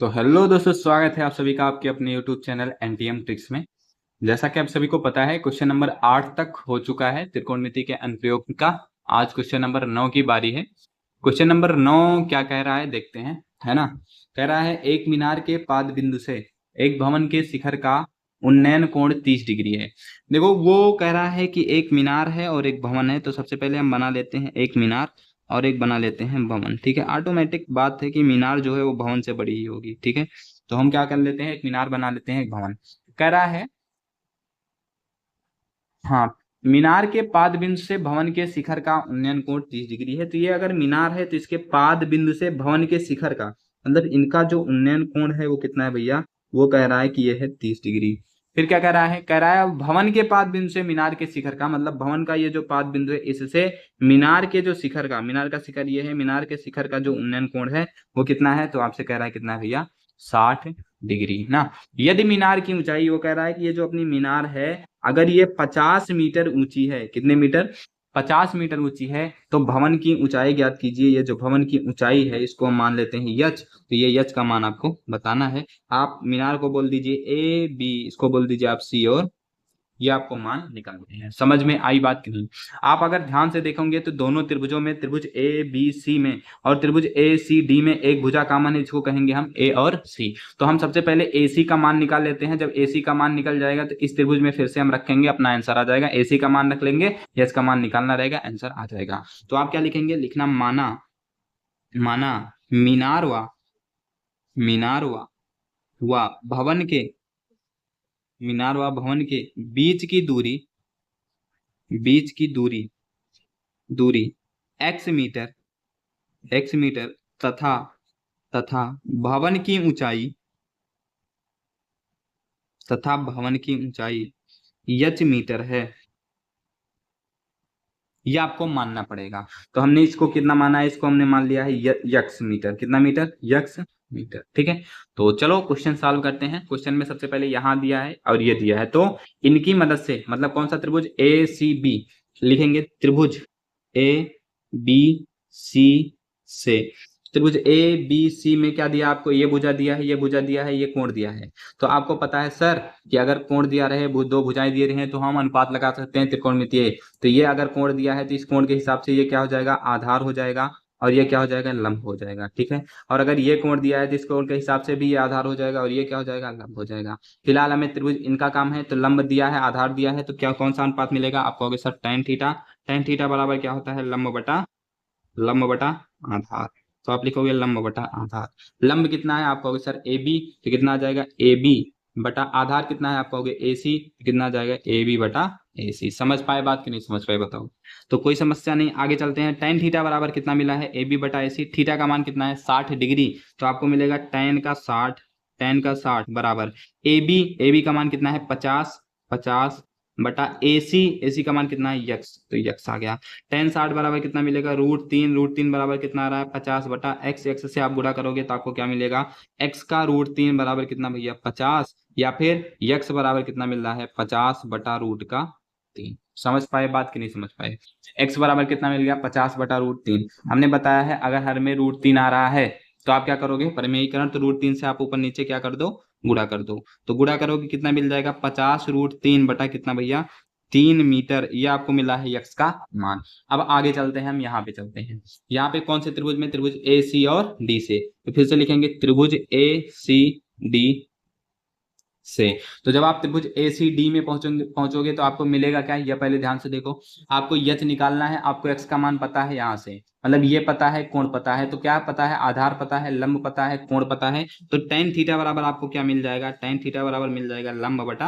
तो हेलो दोस्तों, स्वागत है आप सभी का आपके अपने यूट्यूब चैनल एनटीएम ट्रिक्स में। जैसा कि आप सभी को पता है, क्वेश्चन नंबर 8 तक हो चुका है त्रिकोणमिति के अनुप्रयोग का। आज क्वेश्चन नंबर 9 की बारी है। क्वेश्चन नंबर 9 क्या कह रहा है देखते हैं, है ना। कह रहा है एक मीनार के पाद बिंदु से एक भवन के शिखर का उन्नयन कोण 30 डिग्री है। देखो, वो कह रहा है कि एक मीनार है और एक भवन है, तो सबसे पहले हम बना लेते हैं एक मीनार और एक बना लेते हैं भवन। ठीक है, ऑटोमेटिक बात है कि मीनार जो है वो भवन से बड़ी ही होगी। ठीक है, तो हम क्या कर लेते हैं, एक मीनार बना लेते हैं एक भवन। कह रहा है, हाँ, मीनार के पाद बिंदु से भवन के शिखर का उन्नयन कोण 30 डिग्री है। तो ये अगर मीनार है तो इसके पाद बिंदु से भवन के शिखर का मतलब इनका जो उन्नयन कोण है वो कितना है भैया, वो कह रहा है कि ये है 30 डिग्री। फिर क्या कह रहा है, कह रहा है भवन के पाद बिंदु से मीनार के शिखर का मतलब भवन का ये जो पाद बिंदु है इससे मीनार के जो शिखर का, मीनार का शिखर ये है, मीनार के शिखर का जो उन्नयन कोण है वो कितना है। तो आपसे कह रहा है कितना है भैया, 60 डिग्री ना। यदि मीनार की ऊंचाई, वो कह रहा है कि ये जो अपनी मीनार है अगर ये 50 मीटर ऊंची है, कितने मीटर, 50 मीटर ऊंची है, तो भवन की ऊंचाई ज्ञात कीजिए। ये जो भवन की ऊंचाई है इसको हम मान लेते हैं यच। तो ये यच का मान आपको बताना है। आप मीनार को बोल दीजिए ए बी, इसको बोल दीजिए आप सी, और ये आपको मान निकालते हैं। समझ में आई बात कि नहीं। आप अगर ध्यान से देखोगे तो दोनों त्रिभुजों में, त्रिभुज ए बी सी में और त्रिभुज ए सी डी में एक भुजा कॉमन है जिसको कहेंगे हम ए और सी। तो हम सबसे पहले ए सी का मान निकाल लेते हैं। जब ए सी का मान निकल जाएगा तो इस त्रिभुज में फिर से हम रखेंगे, अपना आंसर आ जाएगा। ए सी का मान रख लेंगे, यस का मान निकालना रहेगा, आंसर आ जाएगा। तो आप क्या लिखेंगे, लिखना माना, माना मीनार व भवन के, मीनार व भवन के बीच की दूरी, बीच की दूरी, दूरी एक्स मीटर तथा तथा भवन की ऊंचाई, तथा भवन की ऊंचाई यच मीटर है। यह आपको मानना पड़ेगा। तो हमने इसको कितना माना है, इसको हमने मान लिया है यक्स मीटर। कितना मीटर, यक्स मीटर। ठीक है, तो चलो क्वेश्चन सॉल्व करते हैं। क्वेश्चन में सबसे पहले यहां दिया है और ये दिया है, तो इनकी मदद से मतलब कौन सा त्रिभुज, ए सी बी लिखेंगे। त्रिभुज ए बी सी से, त्रिभुज ए बी सी में क्या दिया आपको, ये भुजा दिया है, ये भुजा दिया है, ये कोण दिया है। तो आपको पता है सर कि अगर कोण दिया रहे, दो भुजाएं दिए रहे हैं तो हम अनुपात लगा सकते हैं त्रिकोणमितीय। तो ये अगर कोण दिया है तो इस कोण के हिसाब से ये क्या हो जाएगा, आधार हो जाएगा, और ये क्या हो जाएगा, लंब हो जाएगा। ठीक है, और अगर ये कोण दिया है तो इस कोण के हिसाब से भी ये आधार हो जाएगा और ये क्या हो जाएगा, लंब हो जाएगा। फिलहाल हमें त्रिभुज इनका काम है, तो लंब दिया है, आधार दिया है, तो क्या कौन सा अनुपात मिलेगा, आप कहोगे sir tan theta. tan theta बराबर क्या होता है, लंब बटा आधार। तो आप लिखोगे लंब बटा आधार। लंब कितना है, आप कहोगे सर ए बी, तो कितना आ जाएगा ए बी बटा आधार कितना है, आप कहोगे ए सी, तो कितना आ जाएगा ए बी बटा ए सी। समझ पाए बात कि नहीं समझ पाए बताओ। तो कोई समस्या नहीं, आगे चलते हैं। tan थीटा बराबर कितना मिला है, ए बी बटा ए सी। थीटा का मान कितना है, 60 डिग्री। तो आपको मिलेगा tan का 60, tan का 60 बराबर ए बी का मान कितना है 50, 50 बटा ए सी का मान कितना है यक्स, तो यक्स आ गया। tan 60 बराबर कितना मिलेगा, √3, √3 बराबर कितना आ रहा है 50 बटा एक्स। एक्स से आप गुणा करोगे तो आपको क्या मिलेगा, एक्स का √3 बराबर कितना भैया 50, या फिर यक्स बराबर कितना मिल रहा है 50 बटा √3। समझ पाए बात कि नहीं समझ पाए। एक्स बराबर कितना मिल गया, 50 बटा √3। हमने बताया है अगर हर में √3 आ रहा है तो आप क्या करोगे, परिमेयीकरण, तो √3 से आप ऊपर नीचे क्या कर दो, गुणा कर दो। तो गुणा करोगे कितना मिल जाएगा, 50 √3 बटा कितना भैया 3 मीटर। ये आपको मिला है यक्स का मान। अब आगे चलते हैं, हम यहाँ पे चलते हैं। यहाँ पे कौन से त्रिभुज में, त्रिभुज ए सी और डी से। तो फिर से लिखेंगे त्रिभुज ए सी डी से। तो जब आप त्रिभुज ए सी डी में पहुंचोगे तो आपको मिलेगा क्या, यह पहले ध्यान से देखो। आपको यच निकालना है, आपको एक्स का मान पता है, यहाँ से मतलब ये पता है, कोण पता है। तो क्या पता है, आधार पता है, लंब पता है, कोण पता है। तो tan थीटा बराबर आपको क्या मिल जाएगा, tan थीटा बराबर मिल जाएगा लंब बटा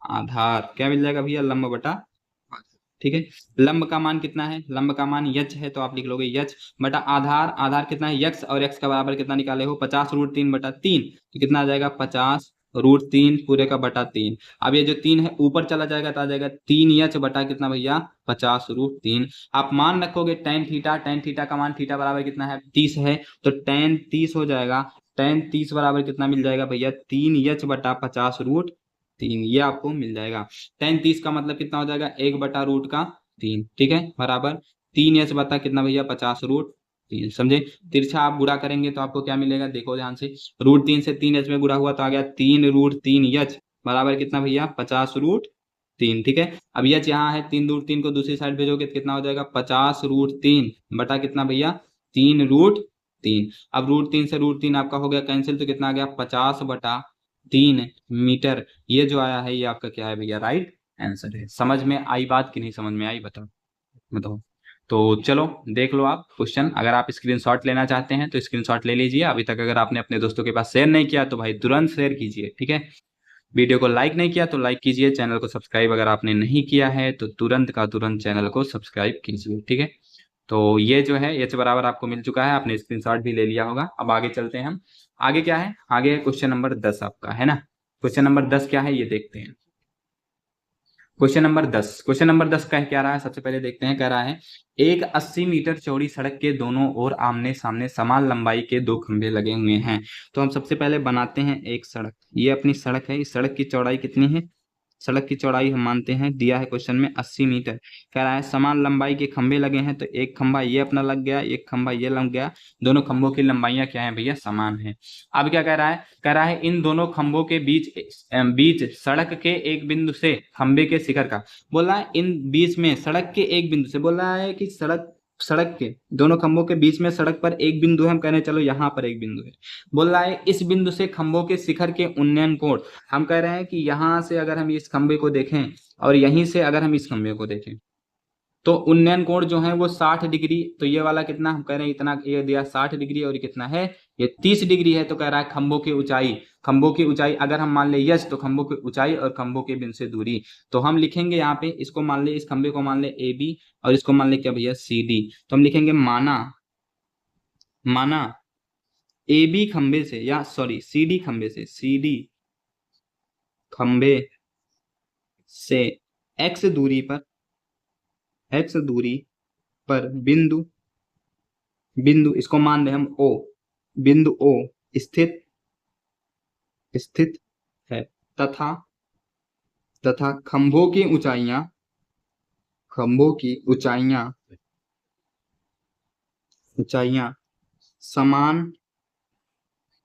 आधार। क्या मिल जाएगा भैया, लंब बटा आधार। ठीक है, लंब का मान कितना है, लंब का मान यच है, तो आप लिख लोगे यच बटा आधार। आधार कितना है यक्स, और एक्स का बराबर कितना निकाले हो 50 √3 बटा 3। तो कितना आ जाएगा 50 √3 पूरे का बटा 3। अब ये जो 3 है ऊपर चला जाएगा तो आ जाएगा 3 यच बटा कितना भैया 50 √3। आप मान रखोगे tan थीटा, tan थीटा का मान थीटा बराबर कितना है 30 है, तो tan 30 हो जाएगा। tan 30 बराबर कितना मिल जाएगा भैया 3 यच बटा 50 √3। ये आपको मिल जाएगा। tan 30 का मतलब कितना हो जाएगा 1 बटा √3। ठीक है, बराबर 3 यच बता कितना भैया 50 √3। 3, समझे। तिरछा आप गुणा करेंगे तो आपको क्या मिलेगा, देखो ध्यान से, √3 से 3h में गुणा हुआ तो आ गया 3√3h बराबर कितना भैया 50√3, ठीक है। अब h यहाँ है, 3√3 को दूसरी साइड भेजोगे तो कितना हो जाएगा 50√3 बटा कितना भैया 3√3। अब √3 से √3 आपका हो गया कैंसिल, तो कितना आ गया 50/3 मीटर। ये जो आया है ये आपका क्या है भैया, राइट आंसर है। समझ में आई बात कि नहीं समझ में आई, बताओ बताओ। तो चलो देख लो आप क्वेश्चन, अगर आप स्क्रीनशॉट लेना चाहते हैं तो स्क्रीनशॉट ले लीजिए। अभी तक अगर आपने अपने दोस्तों के पास शेयर नहीं किया तो भाई तुरंत शेयर कीजिए, ठीक है। वीडियो को लाइक नहीं किया तो लाइक कीजिए, चैनल को सब्सक्राइब अगर आपने नहीं किया है तो तुरंत का तुरंत चैनल को सब्सक्राइब कीजिए, ठीक है। तो ये जो है h बराबर आपको मिल चुका है, आपने स्क्रीनशॉट भी ले लिया होगा। अब आगे चलते हैं हम, आगे क्या है, आगे क्वेश्चन नंबर 10 आपका है ना। क्वेश्चन नंबर 10 क्या है ये देखते हैं। क्वेश्चन नंबर 10 कह क्या रहा है, सबसे पहले देखते हैं। कह रहा है एक 80 मीटर चौड़ी सड़क के दोनों ओर आमने सामने समान लंबाई के 2 खंभे लगे हुए हैं। तो हम सबसे पहले बनाते हैं एक सड़क, ये अपनी सड़क है। इस सड़क की चौड़ाई कितनी है, सड़क की चौड़ाई हम मानते हैं, दिया है क्वेश्चन में 80 मीटर। कह रहा है समान लंबाई के खंभे लगे हैं, तो एक खंभा ये अपना लग गया, एक खंभा ये लग गया, दोनों खंभों की लंबाइयां क्या है भैया समान है। अब क्या कह रहा है, कह रहा है इन दोनों खंभों के बीच सड़क के एक बिंदु से खंभे के शिखर का, बोल रहा है इन बीच में सड़क के एक बिंदु से, बोल रहा है कि सड़क के दोनों खंभों के बीच में सड़क पर एक बिंदु है, हम कह रहे हैं चलो यहाँ पर एक बिंदु है। बोल रहा है इस बिंदु से खंभों के शिखर के उन्नयन कोण, हम कह रहे हैं कि यहां से अगर हम इस खंभे को देखें और यहीं से अगर हम इस खंभे को देखें तो उन्नयन कोण जो है वो 60 डिग्री। तो ये वाला कितना, हम कह रहे हैं इतना, ये दिया 60 डिग्री और ये कितना है, ये 30 डिग्री है। तो कह रहा है खंभों की ऊंचाई अगर हम मान ले यस, तो खंभों की ऊंचाई और खंभों के बिंदु से दूरी, तो हम लिखेंगे यहाँ पे, इसको मान ले, इस खंभे को मान ले ए बी और इसको मान ले क्या भैया सी डी। तो हम लिखेंगे माना ए बी खंभे से, या सॉरी सी डी खंभे से, सी डी खंभे से एक्स दूरी पर बिंदु इसको मान ले हम ओ, बिंदु ओ स्थित है, तथा खंभों की ऊंचाइयां समान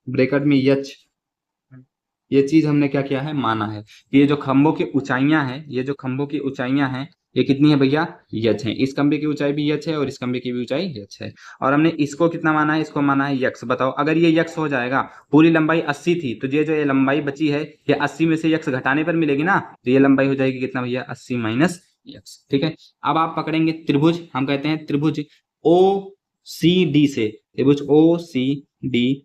ब्रैकेट में यच, ये चीज हमने क्या किया है माना है। ये जो खंभों की ऊंचाइयां हैं ये कितनी है भैया यच है। इस खंभे की ऊंचाई भी यच है और इस खंभे की भी ऊंचाई यच है। और हमने इसको कितना माना है, इसको माना है यक्स। बताओ अगर ये यक्स हो जाएगा, पूरी लंबाई 80 थी, तो ये जो ये लंबाई बची है ये 80 में से यक्स घटाने पर मिलेगी ना, तो ये लंबाई हो जाएगी कितना भैया 80 माइनस यक्स, ठीक है। अब आप पकड़ेंगे त्रिभुज, हम कहते हैं त्रिभुज ओ सी डी से, त्रिभुज ओ सी डी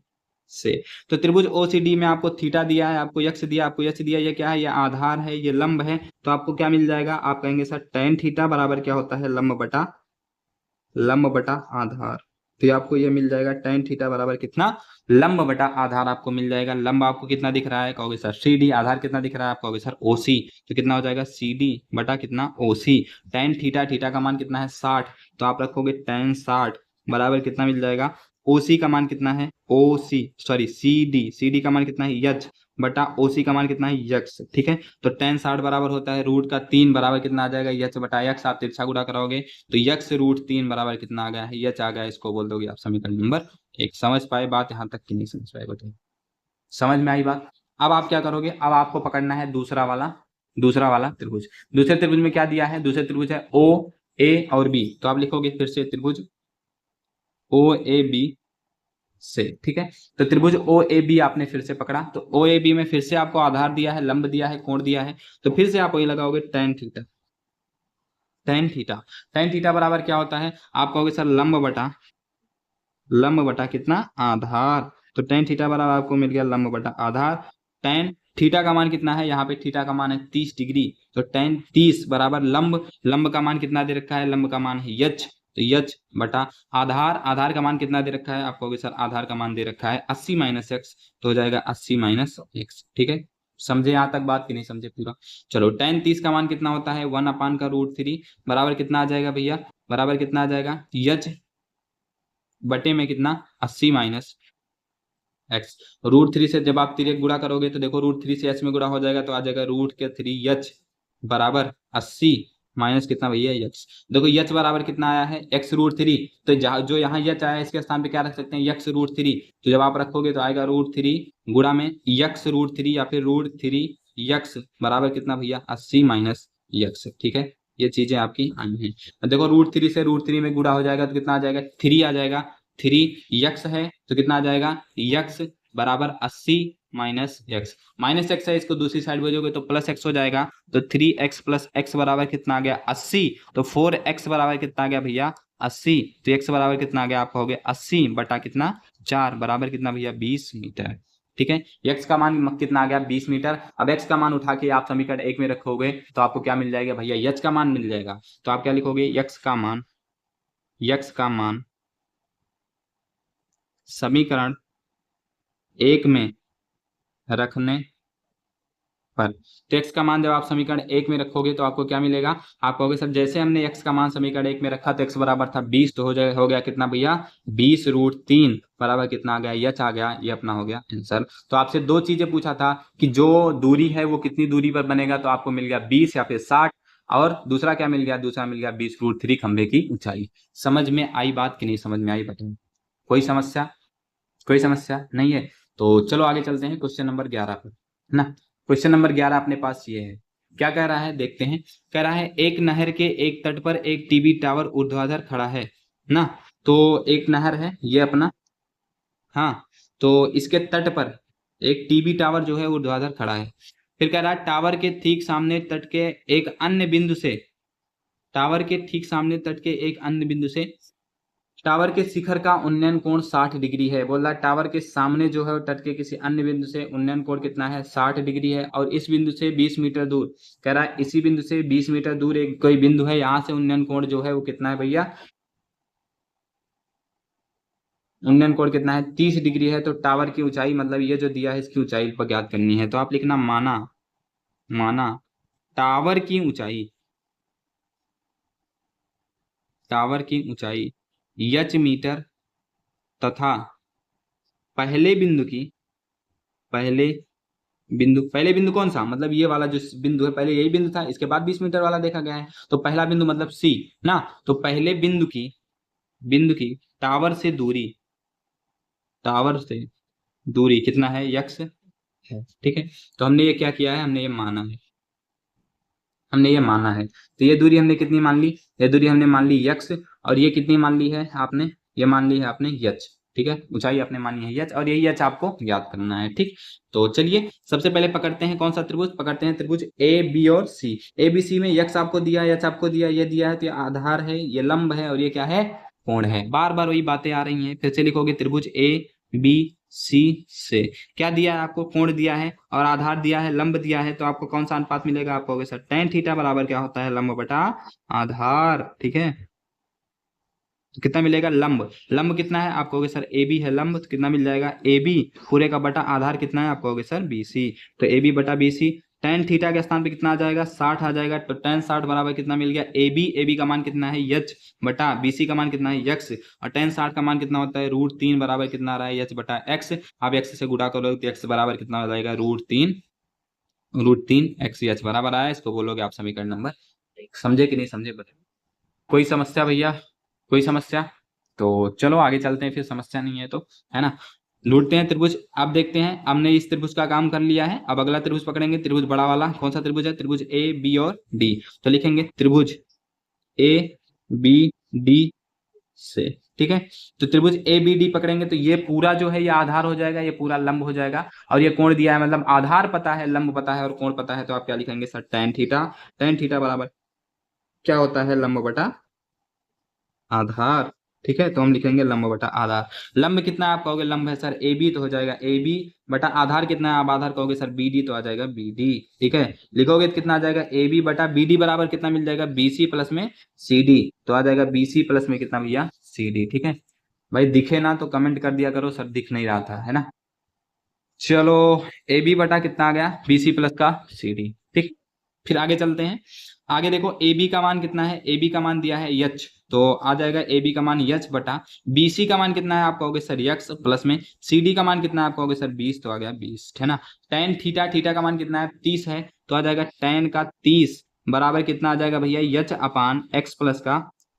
से। तो त्रिभुज ओसीडी में आपको थीटा दिया है, आपको यक्स दिया, आपको यच दिया, ये क्या है, ये आधार है, ये लंब है। तो आपको क्या मिल जाएगा, आप कहेंगे सर tan थीटा बराबर क्या होता है, लंब बटा आधार। तो आपको ये मिल जाएगा tan थीटा बराबर कितना, लंब बटा आधार आपको मिल जाएगा। लंब आपको कितना दिख रहा है, कहोगे सर सी डी। आधार कितना दिख रहा है, आप कहोगे सर ओसी। तो कितना हो जाएगा सी डी बटा कितना ओसी। tan थीटा का मान कितना है 60, तो आप रखोगे tan 60 बराबर कितना मिल जाएगा, ओसी का मान कितना है, सी डी का मान कितना है यच बटा ओसी का मान कितना है यक्स, ठीक है। तो tan 60 बराबर होता है √3 बराबर कितना आ जाएगा यच बटा यक्स। आप तिरछा गुणा कराओगे तो यक्स √3 बराबर कितना आ गया है, यच आ गया। इसको बोल दोगे आप समीकरण नंबर 1। समझ पाए बात यहाँ तक कि नहीं समझ पाए, बताइए समझ में आई बात। अब आप क्या करोगे, अब आपको पकड़ना है दूसरा वाला त्रिभुज। दूसरे त्रिभुज में क्या दिया है, दूसरे त्रिभुज है ओ ए और बी। तो आप लिखोगे फिर से त्रिभुज ओ ए बी से, ठीक है। तो त्रिभुज ओ ए बी आपने फिर से पकड़ा, तो ओ ए बी में फिर से आपको आधार दिया है, लंब दिया है, कोण दिया है। तो फिर से आप वही लगाओगे tan थीटा बराबर क्या होता है, आप कहोगे सर लंब बटा कितना आधार। तो tan थीटा बराबर आपको मिल गया लंब बटा आधार। tan थीटा का मान कितना है, यहाँ पे थीटा का मान है 30 डिग्री। तो tan 30 बराबर लंब का मान कितना दे रखा है, लंब का मान है यच, तो यच बटा आधार का मान कितना दे रखा है, आप कहोगे सर आधार का मान दे रखा है 80 माइनस एक्स। तो हो जाएगा 80 माइनस एक्स, ठीक है। समझे यहाँ तक बात कि नहीं समझे पूरा। चलो tan 30 का मान कितना होता है 1/√3 बराबर कितना आ जाएगा भैया, बराबर कितना आ जाएगा यच बटे में कितना 80 माइनस एक्स। √3 से जब आप तिरक गुणा करोगे तो देखो √3 से एच में गुणा हो जाएगा, तो आ जाएगा √3 एच बराबर 80 माइनस कितना भैया यक्स। देखो यच बराबर कितना आया है x√3, तो जो यहाँ यच आया है इसके स्थान पे क्या रख सकते हैं x√3, तो जब आप रखोगे तो आएगा √3 गुणा में x√3 या फिर √3 यक्स बराबर कितना भैया 80 माइनस यक्स। ठीक है, ये चीजें आपकी आई हैं। देखो √3 से √3 में गुणा हो जाएगा तो कितना आ जाएगा 3 आ जाएगा, 3 यक्स है तो कितना आ जाएगा यक्स बराबर 80 माइनस एक्स। माइनस एक्स है, इसको दूसरी साइड भेजोगे तो प्लस एक्स हो जाएगा, तो 3x प्लस एक्स बराबर कितना आ गया 80, तो 4x बराबर कितना आ गया भैया 80, तो x बराबर कितना आ गया आप कहोगे 80 बटा कितना 4 बराबर कितना भैया 20 मीटर। ठीक है, x का मान कितना आ गया 20 मीटर। अब x का मान उठा के आप समीकरण 1 में रखोगे तो आपको क्या मिल जाएगा भैया h का मान मिल जाएगा। तो आप क्या लिखोगे x का मान समीकरण 1 में रखने पर, तो x का मान जब आप समीकरण 1 में रखोगे तो आपको क्या मिलेगा, आप कहोगे सर जैसे हमने x का मान समीकरण 1 में रखा तो x बराबर था 20, तो हो गया कितना भैया 20√3 बराबर कितना आ गया h आ गया, ये अपना हो गया आंसर। तो आपसे दो चीजें पूछा था कि जो दूरी है वो कितनी दूरी पर बनेगा, तो आपको मिल गया 20 या फिर 60, और दूसरा क्या मिल गया, दूसरा मिल गया 20√3 खंभे की ऊंचाई। समझ में आई बात कि नहीं समझ में आई बताओ, कोई समस्या, कोई समस्या नहीं है। तो चलो आगे चलते हैं क्वेश्चन नंबर 11 पर, है ना। क्वेश्चन नंबर 11 अपने पास ये है, क्या कह रहा है देखते हैं। कह रहा है एक नहर के एक तट पर एक टीवी टावर ऊर्ध्वाधर खड़ा है ना। तो एक नहर है ये अपना, हाँ, तो इसके तट पर एक टीवी टावर जो है ऊर्ध्वाधर खड़ा है। फिर कह रहा है टावर के ठीक सामने तट के एक अन्य बिंदु से, टावर के ठीक सामने तट के एक अन्य बिंदु से टावर के शिखर का उन्नयन कोण 60 डिग्री है। बोल रहा है टावर के सामने जो है तट के किसी अन्य बिंदु से उन्नयन कोण कितना है 60 डिग्री है, और इस बिंदु से 20 मीटर दूर, कह रहा है इसी बिंदु से 20 मीटर दूर एक कोई बिंदु है, यहाँ से उन्नयन कोण जो है वो कितना है भैया, उन्नयन कोण कितना है 30 डिग्री है। तो टावर की ऊंचाई मतलब ये जो दिया है इसकी ऊंचाई पर ज्ञात करनी है। तो आप लिखना माना, माना टावर की ऊंचाई, टावर की ऊंचाई h मीटर तथा पहले बिंदु की, पहले बिंदु कौन सा, मतलब ये वाला जो बिंदु है पहले यही बिंदु था, इसके बाद 20 मीटर वाला देखा गया है, तो पहला बिंदु मतलब सी ना। तो पहले बिंदु की टावर से दूरी, टावर से दूरी कितना है यक्स है। ठीक है, तो हमने ये क्या किया है, हमने ये माना है, हमने ये माना है। तो ये दूरी हमने कितनी मान ली, ये दूरी हमने मान ली यक्स, और ये कितनी मान ली है आपने, ये मान ली है आपने यच। ठीक है, ऊंचाई आपने मानी है यच, और यही यच आपको याद करना है। ठीक, तो चलिए सबसे पहले पकड़ते हैं कौन सा त्रिभुज, पकड़ते हैं त्रिभुज ए बी और सी। ए बी सी में यक्स आपको दिया, यच आपको दिया, ये दिया है, तो ये आधार है, ये लंब है, और ये क्या है कोण है। बार बार वही बातें आ रही हैं, फिर से लिखोगे त्रिभुज ए बी सी से क्या दिया है आपको, कोण दिया है और आधार दिया है, लंब दिया है, तो आपको कौन सा अनुपात मिलेगा, आप कहोगे सर tan थीटा बराबर क्या होता है लंब बटा आधार। ठीक है, तो कितना मिलेगा लंब, लंब कितना है आप कहोगे सर ए बी है लंब, तो कितना मिल जाएगा ए बी पूरे का बटा आधार कितना है आप कहोगे सर बी सी, तो ए बी बटा बी सी। tan थीटा के स्थान पे कितना आ जाएगा 60 आ जाएगा, तो tan 60 बराबर कितना मिल गया ए बी का मान कितना है यच बटा बी सी का मान कितना है यक्स, और tan 60 का मान कितना होता है √3 बराबर कितना आ रहा है यच बटा एक्स। आप एक्स से गुणा करोगे तो एक्स बराबर कितना हो जाएगा √3 एक्स यच बराबर आया, इसको बोलोगे आप समीकरण नंबर 1। समझे कि नहीं समझे बताइए, कोई समस्या भैया, कोई समस्या। तो चलो आगे चलते हैं, फिर समस्या नहीं है तो, है ना। लूटते हैं त्रिभुज। अब देखते हैं, हमने इस त्रिभुज का काम कर लिया है, अब अगला त्रिभुज पकड़ेंगे, त्रिभुज बड़ा वाला। कौन सा त्रिभुज है, त्रिभुज ए बी और डी। तो लिखेंगे त्रिभुज ए बी डी से। ठीक है, तो त्रिभुज ए बी डी पकड़ेंगे तो ये पूरा जो है ये आधार हो जाएगा, ये पूरा लंब हो जाएगा, और ये कोण दिया है, मतलब आधार पता है, लंब पता है और कोण पता है, तो आप क्या लिखेंगे sir tan theta. tan theta बराबर क्या होता है लंब बटा आधार। ठीक है, तो हम लिखेंगे लंब बटा आधार। लंब कितना है आप कहोगे, लंब है सर ए बी, तो हो जाएगा ए बी बटा आधार कितना है, आप आधार कहोगे सर बी डी, तो आ जाएगा बी डी। ठीक है, लिखोगे तो कितना आ जाएगा ए बी बटा बी डी बराबर कितना मिल जाएगा बी सी प्लस में सी डी, तो आ जाएगा बी सी प्लस में कितना भैया सी डी। ठीक है भाई, दिखे ना तो कमेंट कर दिया करो सर दिख नहीं रहा था, है ना। चलो ए बी बटा कितना आ गया बी सी प्लस का सी डी। ठीक, फिर आगे चलते हैं। आगे देखो ए बी का मान कितना है, ए बी का मान दिया है यच, तो आ जाएगा ए बी का मान यच बटा बी सी का मान कितना है आप कहोगे सर यक्स प्लस में सी डी का मान कितना है आप कहोगे सर 20, तो आ गया 20, है ना। tan थीटा, थीटा का मान कितना है 30 है, तो आ जाएगा tan का 30 बराबर कितना आ जाएगा भैया, यच अपान एक्स प्लस का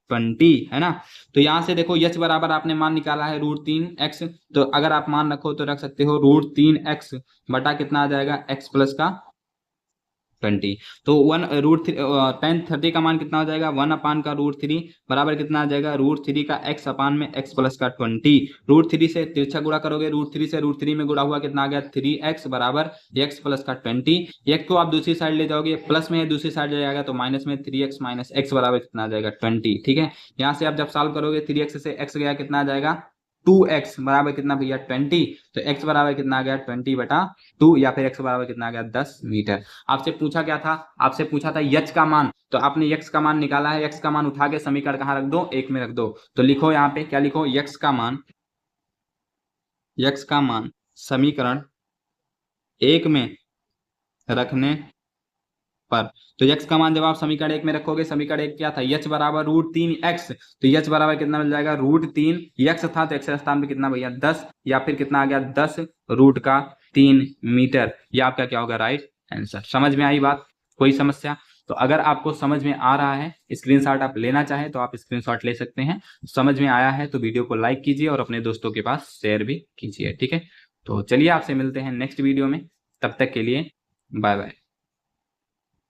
20, है ना। तो यहाँ से देखो यच बराबर आपने मान निकाला है √3x, तो अगर आप मान रखो तो रख सकते हो √3x बटा कितना आ जाएगा, x प्लस का 20। तो 1√10 30 का मान कितना हो जाएगा, 1 अपान का √3 बराबर कितना आ जाएगा, √3 का x अपान में x प्लस का 20। √3 से तिरछा गुणा करोगे, √3 से √3 में गुणा हुआ कितना आ गया, 3x बराबर x प्लस का 20। एक को आप दूसरी साइड ले जाओगे, प्लस में है दूसरी साइड ले जाएगा तो माइनस में 3x माइनस x बराबर कितना आ जाएगा, 20। ठीक है, यहाँ से आप जब सॉल्व करोगे 3x से x गया कितना आ जाएगा, 2x बराबर कितना भैया, 20। तो x बराबर कितना आ गया, 20/2, या फिर x बराबर कितना आ गया, 10 मीटर। आपसे पूछा क्या था, आपसे पूछा था यच का मान, तो आपने यक्स का मान निकाला है, यक्स का मान उठा के समीकरण कहाँ रख दो, एक में रख दो। तो लिखो यहाँ पे क्या लिखो, यक्स का मान समीकरण एक में रखने पर, तो यक्स का मान जब आप समीकरण एक में रखोगे, समीकरण एक क्या था, यच बराबर √3x, तो यच बराबर कितना मिल जाएगा, √3, यक्स था तो एक्स स्थान पे कितना भैया 10, या फिर कितना आ गया 10√3 मीटर। ये आपका क्या होगा, राइट आंसर। समझ में आई बात, कोई समस्या? तो अगर आपको समझ में आ रहा है, स्क्रीनशॉट आप लेना चाहें तो आप स्क्रीनशॉट ले सकते हैं। समझ में आया है तो वीडियो को लाइक कीजिए और अपने दोस्तों के पास शेयर भी कीजिए। ठीक है, तो चलिए आपसे मिलते हैं नेक्स्ट वीडियो में, तब तक के लिए बाय बाय।